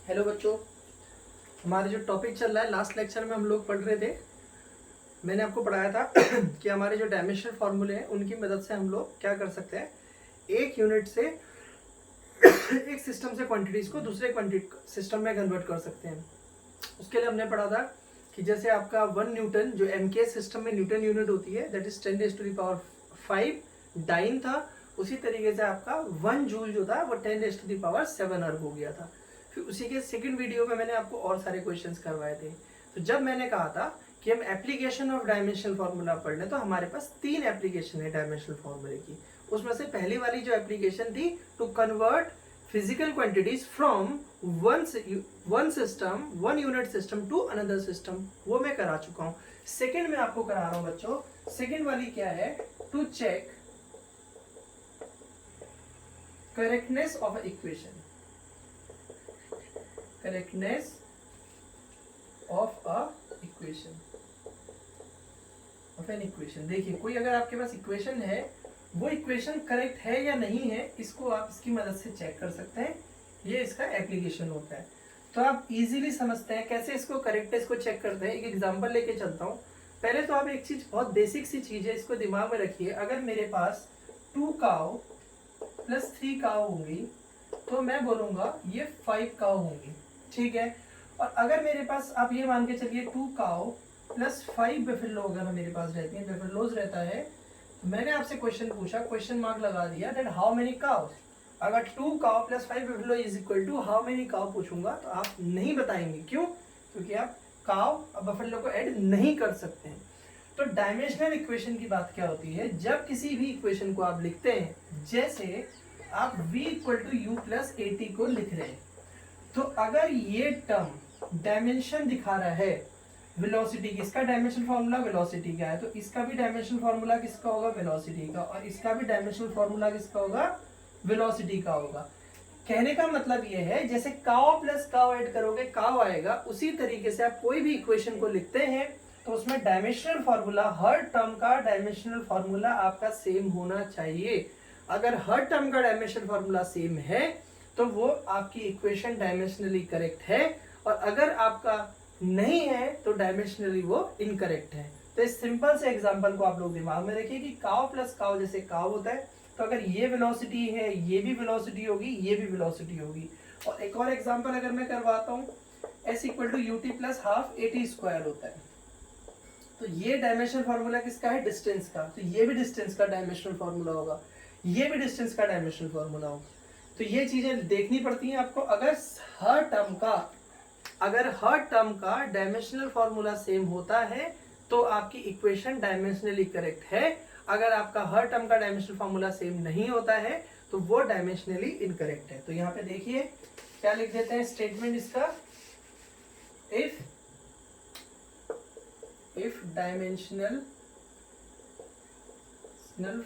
Hello बच्चों, हमारे जो टॉपिक चल रहा है, लास्ट लेक्चर में हम लोग पढ़ रहे थे। मैंने आपको पढ़ाया था कि हमारे जो डायमेंशनल फॉर्मूले हैं उनकी मदद से हम लोग क्या कर सकते हैं, एक यूनिट से एक सिस्टम से क्वांटिटीज को दूसरे क्वांटिटी सिस्टम में कन्वर्ट कर सकते हैं। उसके लिए हमने पढ़ा था कि जैसे आपका 1 न्यूटन जो एमके सिस्टम में न्यूटन यूनिट होती है, दैट इज 10⁵ डाइन था। उसी तरीके से आपका 1 जूल जो था वो 10⁷ अर्ब हो गया था। फिर उसी के सेकंड वीडियो में मैंने आपको और सारे क्वेश्चंस करवाए थे। तो जब मैंने कहा था कि हम एप्लीकेशन ऑफ डायमेंशनल फार्मूला पढ़ लें, तो हमारे पास 3 एप्लीकेशन है डायमेंशनल फार्मूले की। उसमें से पहली वाली जो एप्लीकेशन थी, to convert physical quantities from one system, one unit system to another system, वो मैं करा चुका हूं। सेकंड में आपको करा रहा हूं बच्चों। सेकंड वाली क्या है, to check correctness of equation, correctness of a equation, of an equation. देखिए, कोई अगर आपके पास इक्वेशन है, वो इक्वेशन करेक्ट है या नहीं है, इसको आप इसकी मदद से चेक कर सकते हैं। ये इसका एप्लीकेशन होता है। तो आप इजीली समझते हैं कैसे इसको करेक्टनेस को चेक करते हैं। एक एग्जांपल लेके चलता हूँ। पहले तो आप एक चीज, बहुत बेसिक सी चीज है, इसको दिमाग में रखिए। अगर मेरे पास 2 काउ प्लस 3 काउ होंगी, तो मैं बोलूंगा ये 5 काउ होंगी, ठीक है। और अगर मेरे पास, आप ये मान के चलिए 2 काउ प्लस 5 बेफेलो अगर मेरे पास रहती है, बेफेलोज रहता है, तो मैंने आपसे क्वेश्चन पूछा, क्वेश्चन मार्क लगा दिया, दैट हाउ मेनी काउस। अगर 2 cow plus 5 buffalo is equal to how many cow पूछूंगा, तो आप नहीं बताएंगे। क्यों? क्योंकि आप काउ और बेफेलो को ऐड नहीं कर सकते हैं। तो डायमेंशनल इक्वेशन की बात क्या होती है, जब किसी भी इक्वेशन को आप लिखते हैं, जैसे आप v equal to U plus A T को लिख रहे हैं, तो अगर ये टर्म डायमेंशन दिखा रहा है वेलोसिटी की, इसका डायमेंशनल फार्मूला वेलोसिटी का है, तो इसका भी डायमेंशनल फार्मूला किसका होगा, वेलोसिटी का, और इसका भी डायमेंशनल फार्मूला किसका होगा, वेलोसिटी का होगा। कहने का मतलब ये है, जैसे काओ प्लस काओ ऐड करोगे काओ आएगा, उसी तरीके से आप कोई भी इक्वेशन को लिखते हैं तो उसमें डायमेंशनल फार्मूला, हर टर्म का डायमेंशनल फार्मूला आपका सेम होना चाहिए। अगर हर टर्म का डायमेंशनल फार्मूला सेम है तो वो आपकी इक्वेशन डायमेंशनली करेक्ट है, और अगर आपका नहीं है तो डायमेंशनली वो इनकरेक्ट है। तो इस सिंपल से एग्जांपल को आप लोग दिमाग में रखिए कि काओ प्लस काओ जैसे काओ होता है, तो अगर ये वेलोसिटी है, ये भी वेलोसिटी होगी, ये भी वेलोसिटी होगी। और एक और एग्जांपल अगर मैं करवाता हूँ, s equal to U T plus half A T square होता है, तो ये डायमेंशनल फार्मूला किसका है, डिस्टेंस का, तो ये भी डिस्टेंस का डायमेंशनल फार्मूला होगा, ये भी डिस्टेंस का डायमेंशनल फार्मूला होगा। तो ये चीजें देखनी पड़ती हैं आपको। अगर हर टर्म का डायमेंशनल फार्मूला सेम होता है तो आपकी इक्वेशन डायमेंशनली करेक्ट है। अगर आपका हर टर्म का डायमेंशनल फार्मूला सेम नहीं होता है तो वो डायमेंशनली इनकरेक्ट है। तो यहाँ पे देखिए क्या लिख देते हैं स्टेटमेंट इसका, if dimensional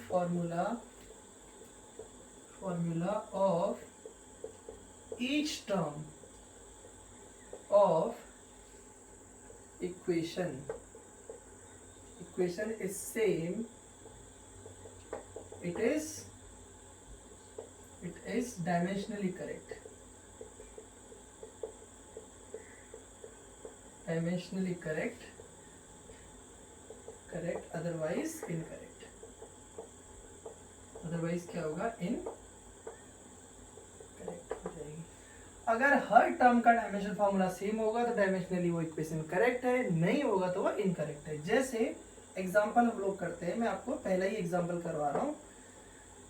formula of each term of equation is same, it is dimensionally correct, otherwise incorrect. Otherwise क्या होगा, इनकरेक्ट हो जाएगी। अगर हर टर्म का डायमेंशनल फार्मूला सेम होगा तो डायमेंशनली वो इक्वेशन करेक्ट है, नहीं होगा तो वो इनकरेक्ट है। जैसे एग्जांपल हम लोग करते हैं, मैं आपको पहला ही एग्जांपल करवा रहा हूँ।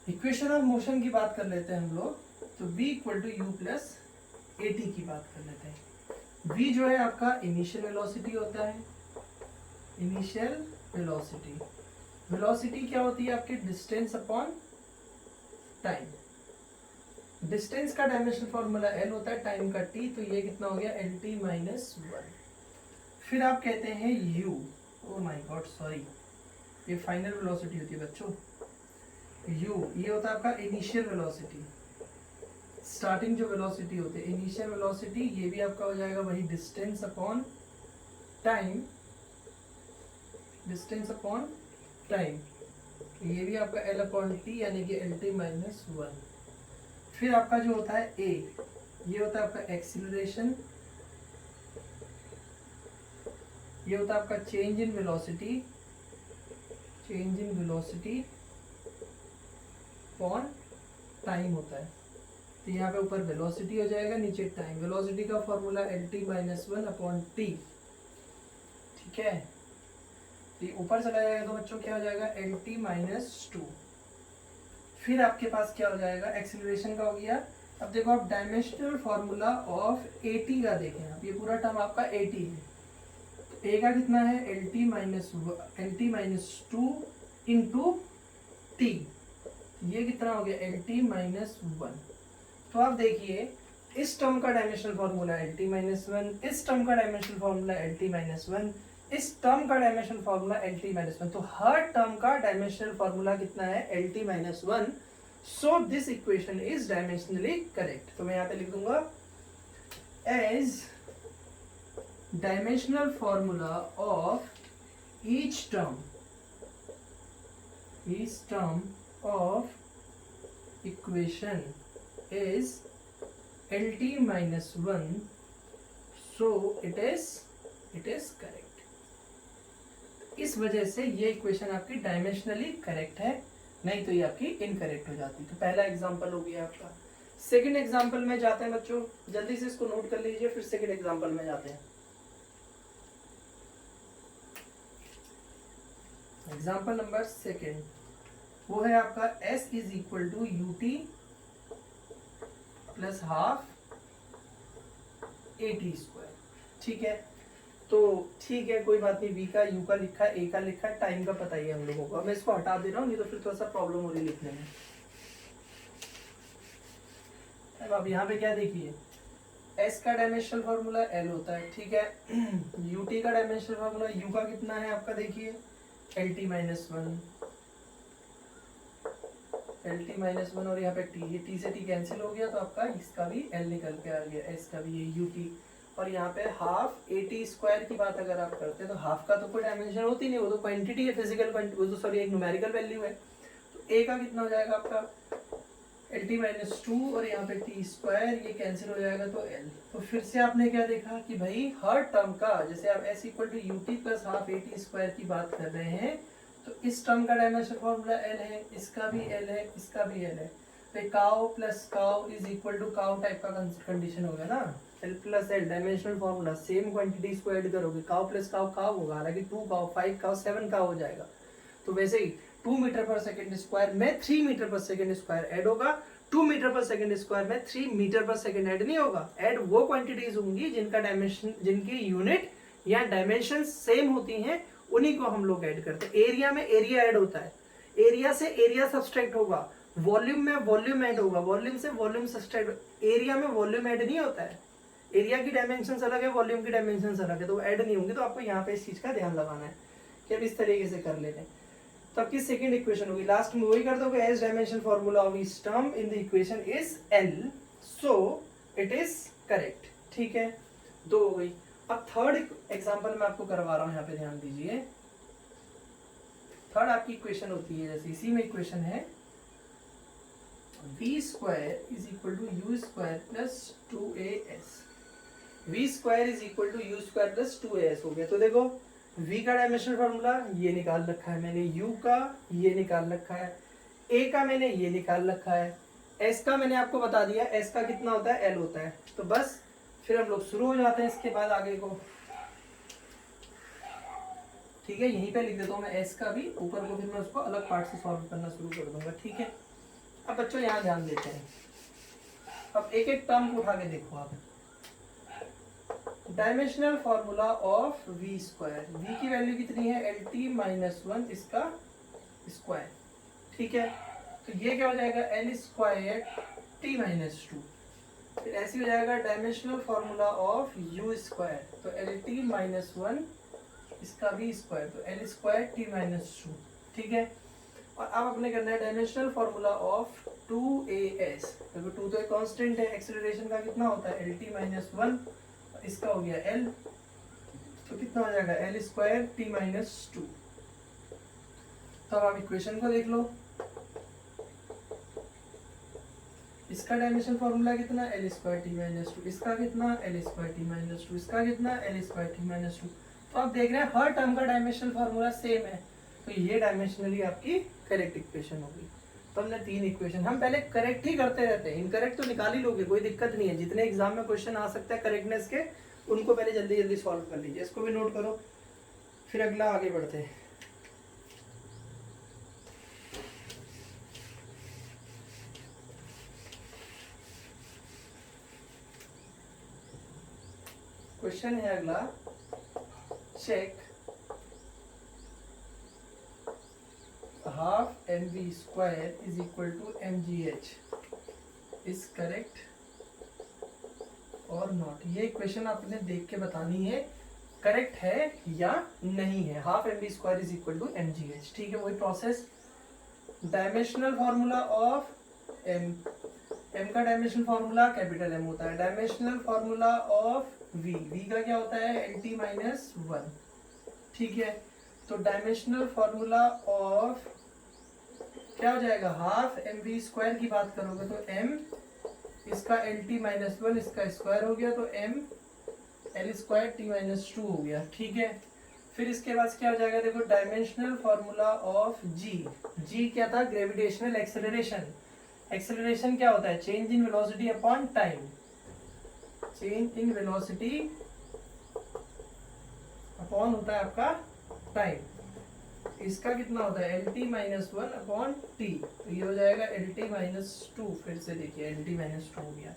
इक्वेशन ऑफ मोशन की बात कर लेते हैं हम लोग, तो v equal to U plus A T की बात कर लेते हैं। v जो है आपका इनिशियल वेलोसिटी होता है, इनिशियल वेलोसिटी। वेलोसिटी क्या होती है आपके, डिस्टेंस अपॉन टाइम। डिस्टेंस का डायमेंशनल फार्मूला l होता है, टाइम का t, तो ये कितना हो गया, lt माइनस 1। फिर आप कहते हैं u, oh my God sorry, ये फाइनल वेलोसिटी होती है बच्चों। u ये होता है आपका इनिशियल वेलोसिटी, स्टार्टिंग जो वेलोसिटी होती है, इनिशियल वेलोसिटी। ये भी आपका हो जाएगा वही distance upon time, distance upon time, ये भी आपका l अपॉन टी यानी कि lt माइनस 1। फिर आपका जो होता है a, ये होता है आपका एक्सीलरेशन, ये होता है आपका change in velocity, change in velocity upon time होता है। तो यहाँ पे ऊपर वेलोसिटी हो जाएगा, नीचे टाइम। वेलोसिटी का formula lt minus one upon T, ठीक है। तो ये ऊपर चला जाएगा तो बच्चों क्या हो जाएगा, lt माइनस टू। फिर आपके पास क्या हो जाएगा, एक्सीलरेशन का हो गया। अब देखो आप डायमेंशनल फॉर्मूला ऑफ at का देखें आप, ये पूरा टर्म आपका at है। तो a का कितना है, lt minus two into T, ये कितना हो गया, lt माइनस वन। तो आप देखिए इस टर्म का dimensional formula lt minus one, इस टर्म का dimensional formula lt minus one, इस टर्म का dimensional formula lt minus one. तो हर टर्म का डायमेंशनल फॉर्मूला कितना है, lt minus one. So this equation is dimensionally correct. तो मैं यहाँ पे लिख दूंगा as dimensional formula of each term of equation is lt minus 1, so it is correct। इस वजह से ये इक्वेशन आपकी डायमेंशनली करेक्ट है, नहीं तो ये आपकी इनकरेक्ट हो जाती। तो पहला एग्जांपल हो गया आपका। सेकंड एग्जांपल में जाते हैं बच्चों, जल्दी से इसको नोट कर लीजिए, फिर सेकंड एग्जांपल में जाते हैं। एग्जांपल नंबर सेकंड वो है आपका s is equal to ut plus half at square, ठीक है। तो ठीक है, कोई बात नहीं, v का u का लिखा है, a का लिखा है, टाइम का पता ही है हम लोगों को। अब मैं इसको हटा दे रहा हूँ, नहीं तो फिर थोड़ा सा प्रॉब्लम हो रही लिखने में। अब यहाँ पे क्या देखिए, s का डायमेंशनल फॉर्मूला l होता है, ठीक है। ut का डायमेंशनल फॉर्मूला u का कितना है आपका, देखिए lt minus one, lt minus one, और यहाँ पे t, ये t से t कैंसिल हो गया, तो आपका इसका भी l निकल के आ गया, s का भी ये ut। और यहाँ पे हाफ at स्क्वायर की बात अगर आप करते हैं तो हाफ का तो कोई डायमेंशन होती नहीं, वो तो क्वांटिटी है, फिजिकल क्वांटिटी, वो तो सॉरी एक न्यूमेरिकल वैल्यू है। तो a का कितना हो जाएगा आपका lt माइनस टू, और यहाँ पे t स्क्वायर, ये कैंसिल हो जाएगा तो l। तो फिर से आपने क्या देखा कि भाई हर टर्म का, जैसे आप s equal to ut plus half at square की बात कर रहे हैं, तो इस टर्म का डायमेंशन फॉर्मूला l है, इसका भी l है, इसका भी l है। तो cow plus cow is equal to cow type का कंडीशन हो गया ना, l plus l dimensional formula, same quantities को ऐड करोगे, काउ प्लस काउ काउ होगा, हालांकि 2 काउ 5 काउ 7 काउ हो जाएगा। तो वैसे ही 2 मीटर पर सेकेंड स्क्वायर में 3 मीटर पर सेकेंड स्क्वायर ऐड होगा, 2 मीटर पर सेकेंड स्क्वायर में 3 मीटर पर सेकेंड ऐड नहीं होगा। ऐड वो क्वांटिटीज होंगी जिनका डायमेंशन, जिनकी यूनिट या डायमेंशन सेम होती हैं, उन्हीं को हम लोग ऐड करते हैं। एरिया में एरिया ऐड होता है, एरिया से एरिया सब्सट्रैक्ट होगा, वॉल्यूम में वॉल्यूम ऐड होगा, वॉल्यूम से वॉल्यूम सब्सट्रैक्ट। एरिया में वॉल्यूम ऐड नहीं होता है, एरिया की डायमेंशन अलग है, वॉल्यूम की डायमेंशन अलग है, तो वो ऐड नहीं होंगे। तो आपको यहाँ पे इस चीज का ध्यान लगाना है कि अब इस तरीके से कर लेते हैं। तो आपकी सेकंड इक्वेशन होगी, लास्ट में वही कर दोगे, as dimension formula of each term in the equation is l, so it is correct, ठीक है। दो हो गई। अब थर्ड एग्जांपल मैं आपको करवा रहा हूं, यहाँ पे ध्यान दीजिए। थर्ड आपकी इक्वेशन होती है, जैसे इसी में इक्वेशन है v square is equal to U square plus 2as, v square is equal to U square plus 2as हो गया। तो देखो v का डायमेंशनल फार्मूला ये निकाल रखा है मैंने, u का ये निकाल रखा है, a का मैंने ये निकाल रखा है, s का मैंने आपको बता दिया, s का कितना होता है, l होता है। तो बस फिर हम लोग शुरू हो जाते हैं इसके बाद आगे को, ठीक है। यहीं पे लिख देता हूँ मैं s का भी, ऊपर को फिर मैं उसको अलग पार्ट से सॉल्व करना शुरू कर दूंगा, ठीक है। अब बच्चों यहाँ ध्यान देते हैं, अब एक एक टर्म को उठा के देखो आप। Dimensional formula of v square, v की वैल्यू कितनी है, lt माइनस वन, इसका स्क्वायर, ठीक है। तो ये क्या हो जाएगा, l square t minus two. फिर ऐसे हो जाएगा dimensional formula of u square, तो lt माइनस वन, इसका भी स्क्वायर, तो l square t minus two, ठीक है। और अब अपने करना है डायमेंशनल फॉर्मूला ऑफ 2as, देखो 2 तो एक कांस्टेंट है, एक्सेलरेशन का कितना होता है, lt माइनस वन, इसका हो गया l, तो कितना हो जाएगा, l square t minus two. तो अब आप इक्वेशन को देख लो, इसका डायमेंशनल फॉर्मूला कितना L square T minus to, इसका कितना L square T minus to, इसका कितना L square T minus two. तो आप देख रहे हैं हर टर्म का डायमेंशनल फॉर्मूला सेम है, तो ये डायमेंशनली आपकी करेक्ट इक्वेशन होगी। तो हमने 3 इक्वेशन, हम पहले करेक्ट ही करते रहते हैं, इनकरेक्ट तो निकाल ही लोगे, कोई दिक्कत नहीं है। जितने एग्जाम में क्वेश्चन आ सकते हैं करेक्टनेस के, उनको पहले जल्दी जल्दी सॉल्व कर लीजिए। इसको भी नोट करो, फिर अगला आगे बढ़ते हैं। क्वेश्चन है अगला, check half M V square is equal to M G H is correct और नॉट। ये इक्वेशन आपने देख के बतानी है करेक्ट है या नहीं है। Half M V square is equal to M G H, ठीक है, वही process. Dimensional formula of M, M का डायमेंशनल फॉर्मूला कैपिटल एम होता है। Dimensional formula of V, V का क्या होता है एल टी माइनस वन, ठीक है। तो डायमेंशनल फॉर्मूला ऑफ क्या हो जाएगा, हाफ एम वी स्क्वायर की बात करोगे तो एम, इसका एल टी माइनस वन, इसका स्क्वायर हो गया तो M L square T minus two हो गया, ठीक है। फिर इसके बाद क्या हो जाएगा, देखो डायमेंशनल फॉर्मूला ऑफ जी, जी क्या था ग्रेविटेशनल एक्सेलरेशन। एक्सेलरेशन क्या होता है, change in velocity upon time, change in velocity upon होता है आपका टाइम। इसका कितना होता है L T minus one upon T, तो ये हो जाएगा एल टी माइनस टू। फिर से देखिए एल टी माइनस टू हो गया,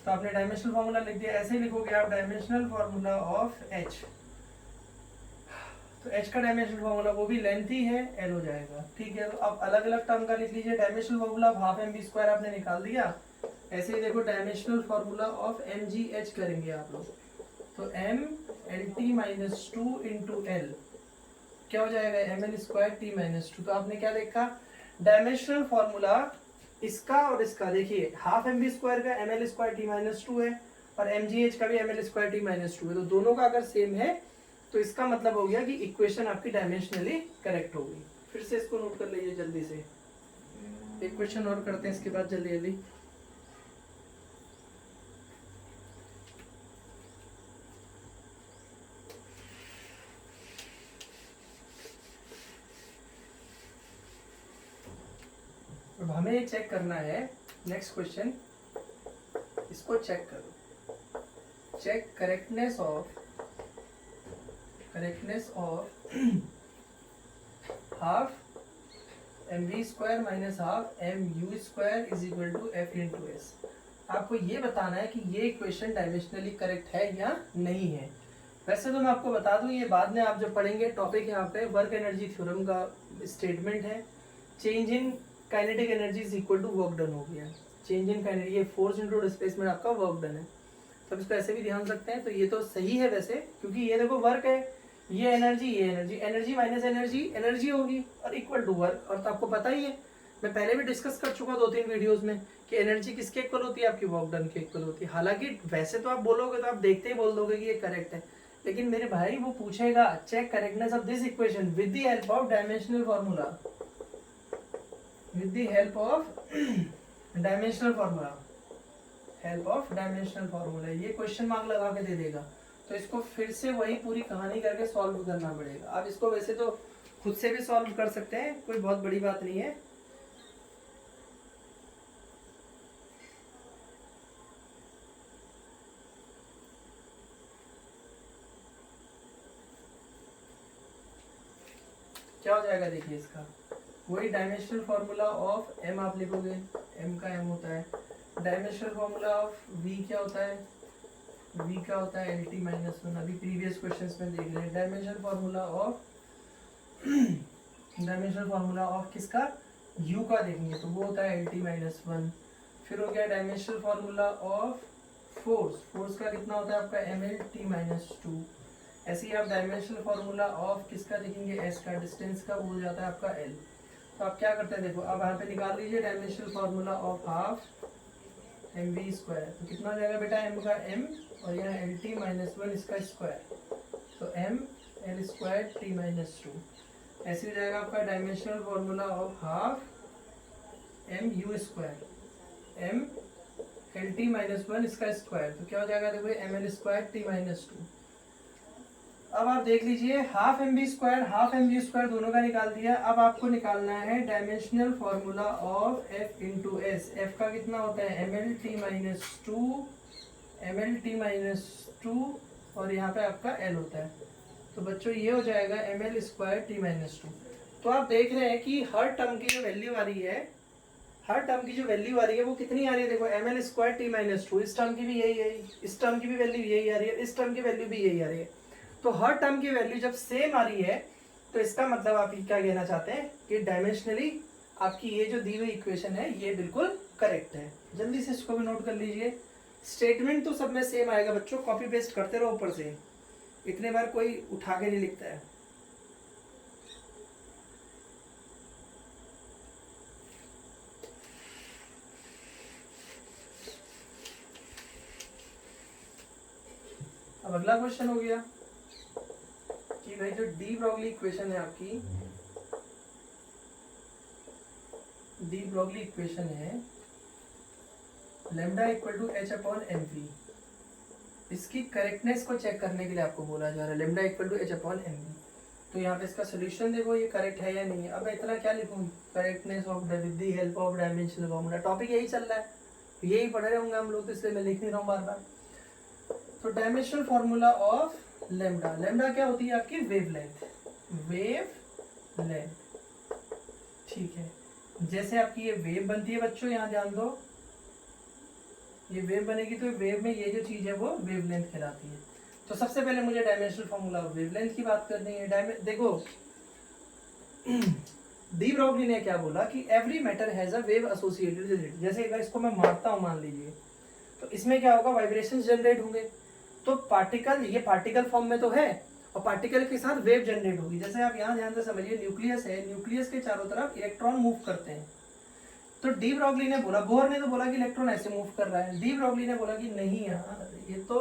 तो आपने डायमेंशनल फॉर्मूला लिख दिया। ऐसे लिखोगे आप डायमेंशनल फॉर्मूला ऑफ एच, तो एच का डायमेंशनल फॉर्मूला वो भी लेंथ ही है, एल हो जाएगा, ठीक है। तो अब अलग अलग टर्म का लिख लीजिए। Dimensional formula of half M B square आपने निकाल दिया। ऐसे ही देखो dimensional formula of M G H करेंगे आप लोग, तो M L T minus two into L क्या हो जाएगा M L square T minus two. तो आपने क्या देखा, डायमेंशनल फॉर्मूला इसका और इसका, देखिए हाफ एम बी स्क्वायर का M L square T minus two है और एम जी एच का भी M L square T minus two है, तो दोनों का अगर सेम है तो इसका मतलब हो गया कि इक्वेशन आपकी डायमेंशनली करेक्ट होगी। फिर से इसको नोट कर लीजिए जल्दी से, एक क्वेश्चन और करते हैं इसके बाद जल्दी जल्दी। अब हमें ये चेक करना है, नेक्स्ट क्वेश्चन, इसको चेक करो, check correctness of half M V square minus half M U square is equal to F into S. आपको ये बताना है कि ये इक्वेशन डायमेंशनली करेक्ट है या नहीं है। वैसे तो मैं आपको बता दूं, ये बाद में आप जब पढ़ेंगे टॉपिक यहाँ पे वर्क एनर्जी थ्योरम का स्टेटमेंट है, change in kinetic energy is equal to work done हो गया। चेंज इन काइनेटिक, ये फोर्स इनटू डिस्प्लेसमेंट आपका वर्क डन है, तो इसको ऐसे भी ध्यान रखते हैं। तो ये तो सही है वैसे, क्योंकि ये देखो वर्क है, ये एनर्जी, ये energy, energy minus energy energy होगी और इक्वल टू वर्क। और तो आपको पता ही है, मैं पहले भी डिस्कस कर चुका 2-3 वीडियोस में कि एनर्जी किसके इक्वल होती है, आपकी वर्क डन के इक्वल होती है। हालांकि वैसे तो आप बोलोगे तो आप देखते ही बोल दोगे कि ये करेक्ट है, लेकिन मेरे भाई वो पूछेगा check correctness of this equation with the help of dimensional formula, with the help of dimensional formula, help of dimensional formula, ये क्वेश्चन मार्क लगा के दे देगा। तो इसको फिर से वही पूरी कहानी करके सॉल्व करना पड़ेगा। आप इसको वैसे तो खुद से भी सॉल्व कर सकते हैं, कोई बहुत बड़ी बात नहीं है। क्या हो जाएगा देखिए, इसका वही डायमेंशनल फॉर्मूला ऑफ एम आप लिखोगे, एम का एम होता है। डायमेंशनल फॉर्मूला ऑफ वी क्या होता है, वी का होता है एल टी माइनस वन, अभी प्रीवियस क्वेश्चंस में देख रहे हैं। डायमेंशनल फॉर्मूला ऑफ किसका, यू का देखेंगे तो वो होता है एल टी माइनस वन। फिर हो गया dimensional formula of force, force का कितना होता है आपका M L T minus two. ऐसे ही आप डायमेंशनल फॉर्मूला ऑफ किसका देखेंगे, एस का, डिस्टेंस का, वो हो जाता है आपका एल। तो आप क्या करते हैं, देखो अब यहाँ पे निकाल लीजिए dimensional formula of half M V square, तो कितना हो जाएगा बेटा, एम का एम और यहाँ एल टी माइनस वन इसका स्क्वायर, तो M L square T minus two. ऐसे हो जाएगा आपका dimensional formula of half M U square, M L T minus one इसका स्क्वायर, तो क्या हो जाएगा देखो M L square T minus two. अब आप देख लीजिए हाफ एम बी स्क्वायर दोनों का निकाल दिया। अब आपको निकालना है dimensional formula of F into S. F का कितना होता है M L T minus two, M L T minus two, और यहाँ पे आपका एल होता है। तो बच्चों ये हो जाएगा M L square T minus two. तो आप देख रहे हैं कि हर टर्म की जो वैल्यू आ रही है, हर टर्म की जो वैल्यू आ रही है वो कितनी आ रही है देखो M L square T minus two. इस टर्म की भी यही है, इस टर्म की भी वैल्यू यही आ रही है, इस टर्म की वैल्यू भी यही आ रही है। तो हर टर्म की वैल्यू जब सेम आ रही है तो इसका मतलब आप क्या कहना चाहते हैं कि डायमेंशनली आपकी ये जो दी हुई इक्वेशन है ये बिल्कुल करेक्ट है। जल्दी से इसको भी नोट कर लीजिए। स्टेटमेंट तो सब में सेम आएगा बच्चों, कॉपी पेस्ट करते रहो ऊपर से, इतने बार कोई उठा के नहीं लिखता है। अब अगला क्वेश्चन हो गया कि भाई जो डी ब्रॉगली इक्वेशन है आपकी, डी ब्रॉगली इक्वेशन है lambda equal to H upon M V. इसकी करेक्टनेस को चेक करने के लिए आपको बोला जा रहा है lambda equal to H upon M V. तो यहाँ पे इसका सोल्यूशन देखो ये करेक्ट है या नहीं है। अब इतना क्या लिखूँ, correctness of with the help of dimensional formula. Topic यही चल रहा है, यही पढ़ रहे होंगे हम लोग, तो इसलिए मैं लिख नहीं रहा हूँ बार बार। तो dimensional formula of lambda, lambda क्या होती है आपकी वेवलेंथ, वेवलेंथ, ठीक है। जैसे आपकी ये वेव बनती है बच्चों, यहाँ ध्यान दो, ये वेव बनेगी तो वेव में ये जो चीज है वो वेवलेंथ कहलाती है। तो सबसे पहले मुझे डायमेंशनल फॉर्मूला ऑफ वेवलेंथ की बात करनी है। देखो डी ब्रॉगली ने क्या बोला कि every matter has a wave associated with it. जैसे अगर इसको मैं मारता हूँ मान लीजिए, तो इसमें क्या होगा, वाइब्रेशंस जनरेट होंगे। तो पार्टिकल, ये पार्टिकल फॉर्म में तो है, और पार्टिकल के साथ वेव जनरेट होगी। जैसे आप यहाँ ध्यान से समझिए, न्यूक्लियस है, न्यूक्लियस के चारों तरफ इलेक्ट्रॉन मूव करते हैं। तो डी ब्रॉगली ने बोला, बोर ने तो बोला कि इलेक्ट्रॉन ऐसे मूव कर रहा है, डी ब्रॉगली ने बोला कि नहीं यार, ये तो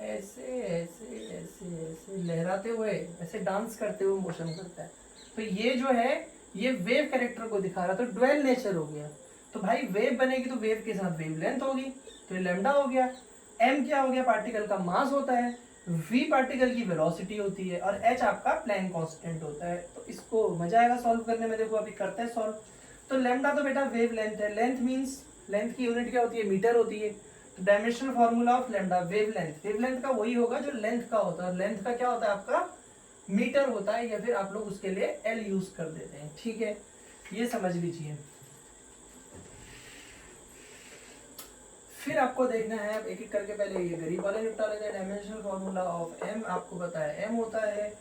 ऐसे ऐसे ऐसे ऐसे लहराते हुए, ऐसे डांस करते हुए मोशन करता है। तो ये जो है ये वेव कैरेक्टर को दिखा रहा, तो ड्वेल नेचर हो गया। तो भाई वेव बनेगी तो वेव के साथ वेवलेंथ होगी, तो ये लैम्डा हो गया। एम क्या हो गया, पार्टिकल का मास होता है, वी पार्टिकल की वेलोसिटी होती है, और एच आपका प्लैंक कांस्टेंट होता है। तो इसको मजा आएगा सॉल्व करने में। देखो अभी करते हैं सॉल्व। तो लैम्डा तो बेटा वेव लेंथ है, लेंथ मींस, लेंथ की यूनिट क्या होती है, मीटर होती है। तो dimensional formula of lambda wavelength, wavelength का वही होगा जो लेंथ का होता है, और लेंथ का क्या होता है आपका मीटर होता है, या फिर आप लोग उसके लिए एल यूज कर देते हैं, ठीक है, ये समझ लीजिए। फिर आपको देखना है, अब एक एक करके पहले ये गरीब वाले निपटा लेते हैं। डायमेंशनल फॉर्मूला ऑफ एम आपको पता है एम होता है,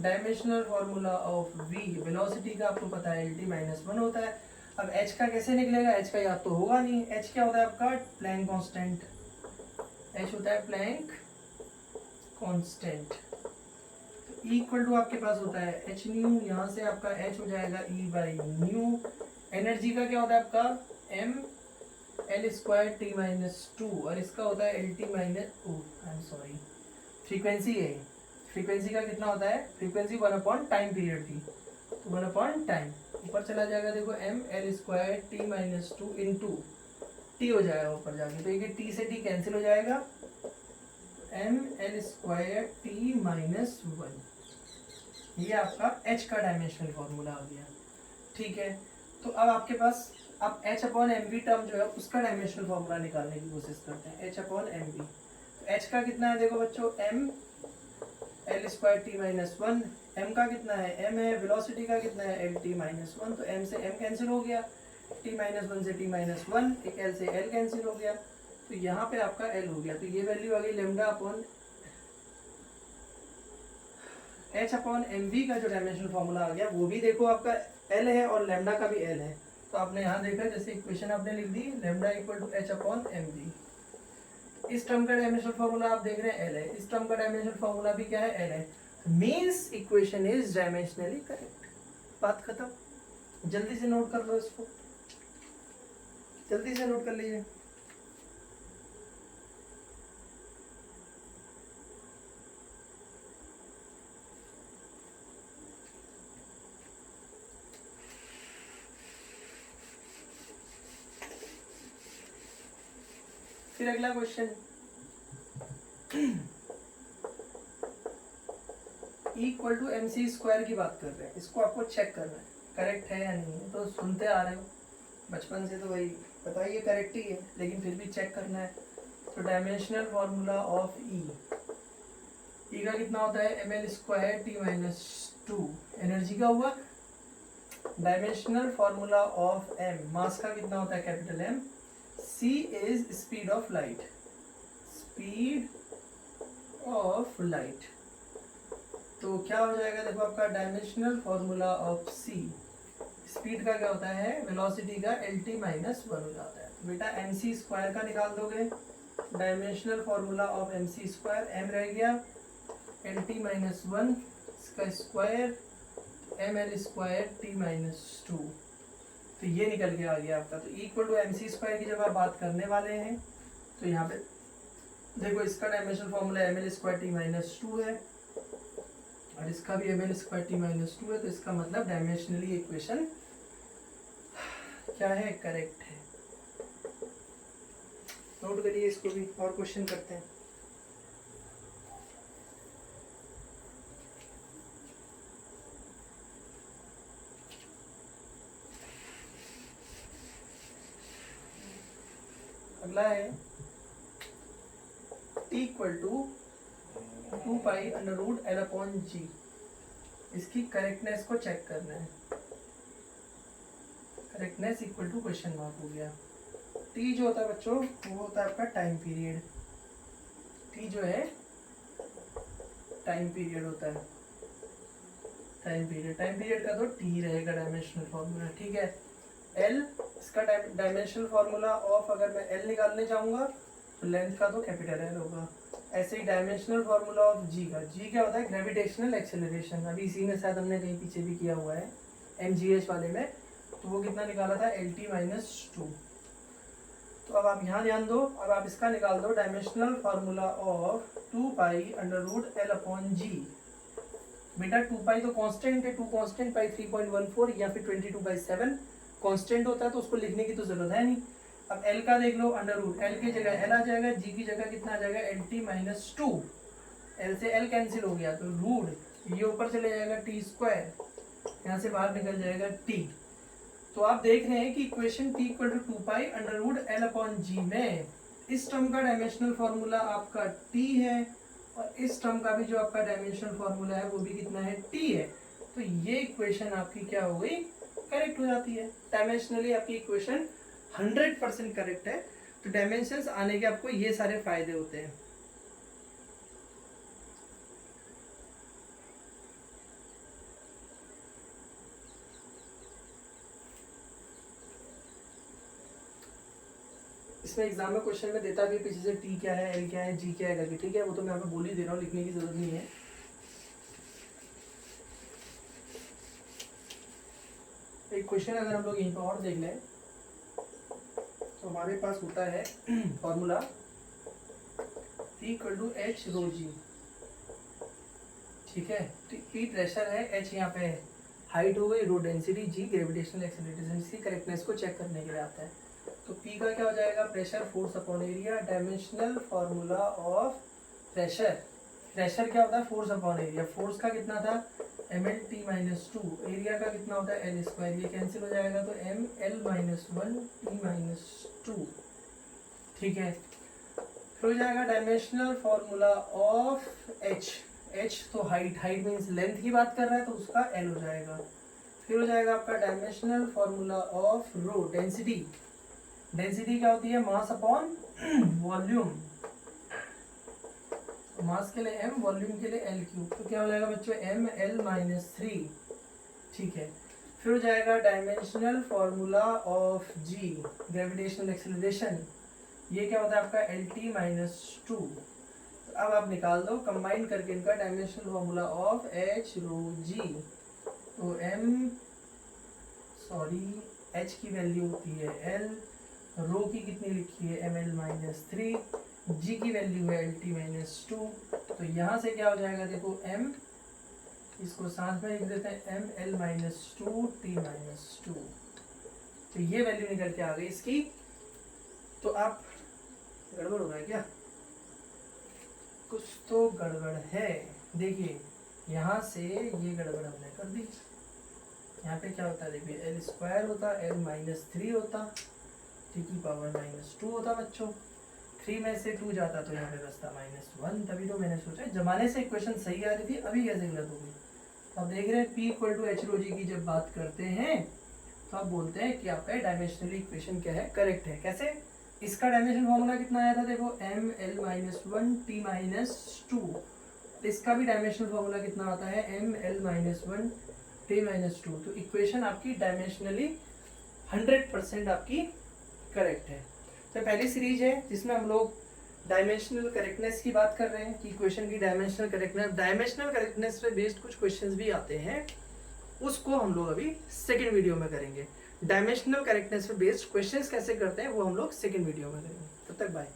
dimensional formula of V velocity का आपको पता है एल टी माइनस वन होता है। अब एच का कैसे निकलेगा, एच का याद तो होगा नहीं। एच क्या होता है आपका प्लैंक कांस्टेंट, एच होता है प्लैंक कांस्टेंट। इक्वल टू आपके पास होता है एच न्यू, यहाँ से आपका एच हो जाएगा ई बाई न्यू। एनर्जी का क्या होता है आपका M L square T minus two, और इसका होता है L T minus, I am sorry, frequency है, फ्रीक्वेंसी का कितना होता है, frequency one upon time period थी, तो वन अपॉन टाइम ऊपर चला जाएगा। देखो M L square T minus two into T हो जाएगा ऊपर जाके, तो ये टी से टी कैंसिल हो जाएगा, M L square T minus one, ये आपका एच का डायमेंशनल फॉर्मूला आ गया, ठीक है। तो अब आपके पास अब H upon M V term जो है उसका डायमेंशनल फॉर्मूला निकालने की कोशिश करते हैं, एच अपॉन एम वी। तो एच का कितना है देखो बच्चों, M L square T minus one, M का कितना है एम है, वेलोसिटी का कितना है एल टी माइनस वन, तो एम से एम कैंसिल हो गया, टी माइनस वन से टी माइनस वन, एक एल से एल कैंसिल हो गया, तो यहाँ पे आपका एल हो गया। तो ये वैल्यू आ गई lambda upon H upon M V का जो डायमेंशनल फॉर्मूला आ गया वो भी देखो आपका एल है और लेमडा का भी एल है। तो आपने यहाँ देखा जैसे इक्वेशन आपने लिख दी lambda equal to H upon M V. इस टर्म का डायमेंशनल फॉर्मूला आप देख रहे हैं एल है, इस टर्म का डायमेंशनल फॉर्मूला भी क्या है एल है, means equation is dimensionally correct. बात खत्म। जल्दी से नोट कर लो इसको, जल्दी से नोट कर लीजिए। फिर अगला question, equal to M C square की बात कर रहे हैं, इसको आपको चेक करना है करेक्ट है या नहीं है। तो सुनते आ रहे हो बचपन से, तो भाई पता ही है करेक्ट ही है, लेकिन फिर भी चेक करना है। तो डायमेंशनल फॉर्मूला ऑफ ई का कितना होता है, M L square T minus two, energy का हुआ। Dimensional formula of M, mass का कितना होता है, capital M. C is speed of light, speed of light. तो क्या हो जाएगा, देखो आपका dimensional formula of C, speed का क्या होता है, वेलोसिटी का एल टी माइनस वन हो जाता है। तो बेटा एम सी स्क्वायर का निकाल दोगे, dimensional formula of M C square, M रह गया एल टी माइनस वन, इसका square M L square T minus two. तो ये निकल के आ गया आपका। तो equal to M C square की जब आप बात करने वाले हैं, तो यहाँ पे देखो इसका dimensional formula M L square T minus two है, और इसका भी M L square T minus two है। तो इसका मतलब डायमेंशनली इक्वेशन क्या है, करेक्ट है। नोट करिए इसको भी, और क्वेश्चन करते हैं। अगला है t equal to 2 pi under root L upon G. इसकी करेक्टनेस को चेक करना है। Correctness equal to question mark हो गया। t जो होता है बच्चों, वो होता है आपका टाइम पीरियड। t जो है टाइम पीरियड होता है, टाइम पीरियड का तो t रहेगा डायमेंशनल फॉर्मूला, ठीक है। l इसका डायमेंशनल फॉर्मूला ऑफ, अगर मैं l निकालने चाहूँगा तो लेंथ का तो कैपिटल L होगा। ऐसे ही डायमेंशनल फॉर्मूला ऑफ g का, g क्या होता है, ग्रेविटेशनल एक्सेलरेशन। अभी इसी में शायद हमने कहीं पीछे भी किया हुआ है MGH वाले में, तो वो कितना निकाला था, LT माइनस टू। तो अब आप यहाँ ध्यान दो, अब आप इसका निकाल दो, dimensional formula of 2 pi under root L upon G. बेटा 2 पाई तो कांस्टेंट है, 2 कांस्टेंट, पाई 3.14 या फिर 22/7 कांस्टेंट होता है, तो उसको लिखने की तो जरूरत है नहीं। अब एल का देख लो, अंडर रूट एल की जगह एल आ जाएगा, जी की जगह कितना आ जाएगा, L T minus to. L से एल कैंसिल हो गया, तो रूट ये ऊपर चले जाएगा टी स्क्वायर, यहाँ से बाहर निकल जाएगा टी। तो आप देख रहे हैं कि equation T equal to 2 pi under root L upon G में इस टर्म का डायमेंशनल फॉर्मूला आपका टी है, और इस टर्म का भी जो आपका डायमेंशनल फॉर्मूला है वो भी कितना है, टी है। तो ये इक्वेशन आपकी क्या हो गई, करेक्ट हो जाती है। डायमेंशनली आपकी इक्वेशन 100% करेक्ट है। तो डायमेंशंस आने के आपको ये सारे फायदे होते हैं। इसमें एग्जाम में क्वेश्चन में देता भी पीछे से टी क्या है, एल क्या है, जी क्या है करके, ठीक है। वो तो मैं आपको बोल ही दे रहा हूँ, लिखने की जरूरत नहीं है। एक क्वेश्चन अगर हम लोग यहीं पर और देख लें, तो हमारे पास होता है formula P equal to H rho G, ठीक है। P प्रेशर है, H यहाँ पे हाइट हो गई, रो डेंसिटी, जी ग्रेविटेशनल एक्सेलरेशन। इसकी करेक्टनेस को चेक करने के लिए आता है। तो P का क्या हो जाएगा, pressure force upon area. Dimensional formula of pressure, pressure क्या होता है, फोर्स अपॉन एरिया। फोर्स का कितना था, M L T minus two, area का कितना होता है, एल स्क्वायर। ये कैंसिल हो जाएगा, तो M L minus one T minus two, ठीक है। फिर हो जाएगा dimensional formula of H. H तो हाइट, हाइट मीन्स लेंथ की बात कर रहा है, तो उसका एल हो जाएगा। फिर हो जाएगा आपका dimensional formula of rho, density. Density क्या होती है, मास अपॉन वॉल्यूम। मास के लिए m, वॉल्यूम के लिए एल क्यूब। तो क्या हो जाएगा बच्चों, एम एल माइनस थ्री, ठीक है। फिर हो जाएगा dimensional formula of G, gravitational acceleration. ये क्या होता है आपका, एल टी माइनस टू। अब आप निकाल दो कंबाइन करके इनका dimensional formula of H rho जी। तो एम एच की वैल्यू होती है एल, रो की कितनी लिखी है, एम एल माइनस थ्री, जी की वैल्यू है एल टी माइनस टू। तो यहाँ से क्या हो जाएगा, देखो m, इसको साथ में लिख देते हैं, M L minus two T minus two. तो ये वैल्यू निकल के आ गई इसकी। तो आप गड़बड़ हो रहा है क्या? कुछ तो गड़बड़ है। देखिए यहाँ से ये गड़बड़ हमने कर दी। यहाँ पे क्या होता है, देखिए एल स्क्वायर होता, एल माइनस 3 होता, टी की पावर माइनस 2 होता बच्चों। 3 में से 2 जाता तो यहाँ पे बचता -1। तभी तो मैंने सोचा जमाने से इक्वेशन सही आ रही थी, अभी कैसे गलत हो गई। अब देख रहे हैं P equal to H rho जी की जब बात करते हैं तो आप बोलते हैं कि आपका डायमेंशनली इक्वेशन क्या है, करेक्ट है। कैसे? इसका डायमेंशन फॉर्मूला कितना आया था, देखो m l minus 1 t minus 2। इसका भी डायमेंशनल फॉर्मूला कितना आता है, m l minus 1 t minus 2। तो इक्वेशन आपकी डायमेंशनली 100% आपकी करेक्ट है। तो पहली सीरीज है जिसमें हम लोग डायमेंशनल करेक्टनेस की बात कर रहे हैं कि इक्वेशन की डायमेंशनल करेक्टनेस पे बेस्ड कुछ क्वेश्चंस भी आते हैं, उसको हम लोग अभी सेकंड वीडियो में करेंगे। डायमेंशनल करेक्टनेस पे बेस्ड क्वेश्चंस कैसे करते हैं वो हम लोग सेकंड वीडियो में करेंगे। तब तक बाय।